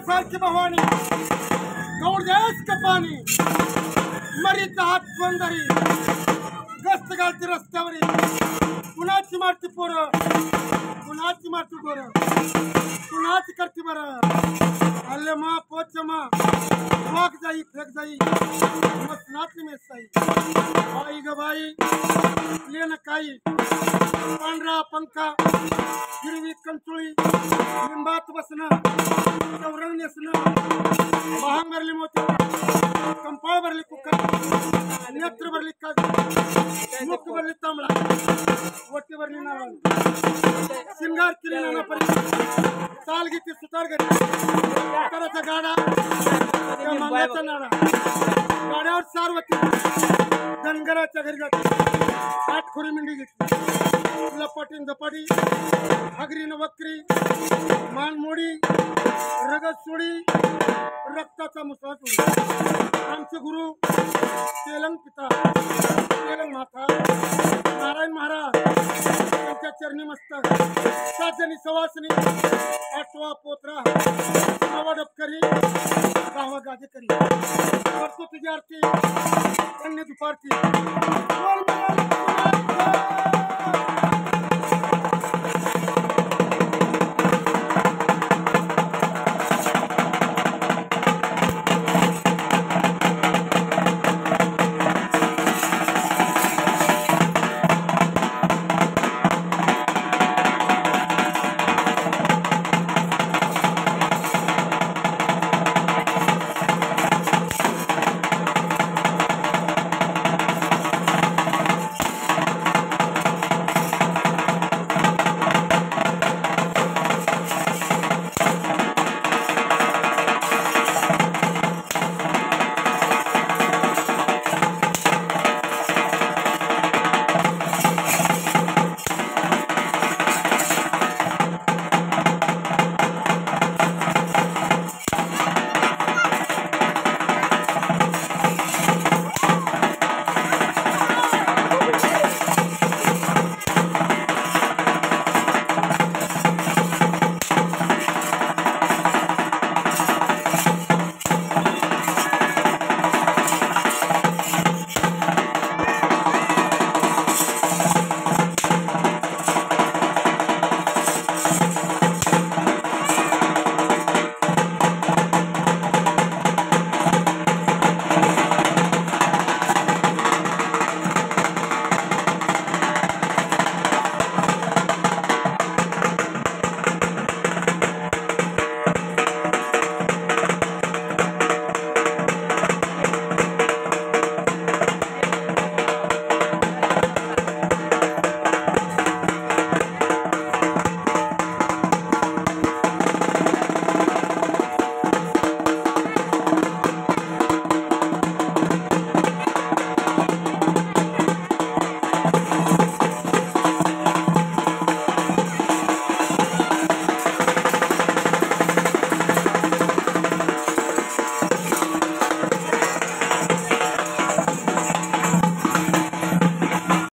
सारखी भवानी गौड देस का पाणी मरीचा हात बंदरी गस्त घालती रस्त्यावरी कुणाची मारती पोरं कुणाची मारती गोरं कुणाची करती बरं अल्ले मा पोच मा वाक जाई फेक जाई मसनातली मेसाई बाई ग बाई लेन काही पांढरा पंखा हिरवी कंचुळी लिंबात बसणं चौरंग नेसणं महांग भरली मोती कंपाळ भरली कुकर नेत्र भरली काजू मुख भरली तांबडा वटी भरली नारळ शिंगार केली नाना परी चाल घेतली सुतार घेतली कराचा गाडा त्या मंगाचा नाडा गाड्यावर सारवती धनगराच्या घरी जाते आठखोरी मिंडी घेतली लपाटीन झपाटी हगरीन वक्री मानमोडी रगत सोडी रक्ताचा मुसळा सोडी आमचे गुरु तेलंग पिता तेलंग माता नारायण महाराज त्यांच्या चरणी मस्तक साजनी सवासनी आठवा पोत्रा नवा डबकरी गावा गाजे करी करतो तुझी आरती अन्य दुपारती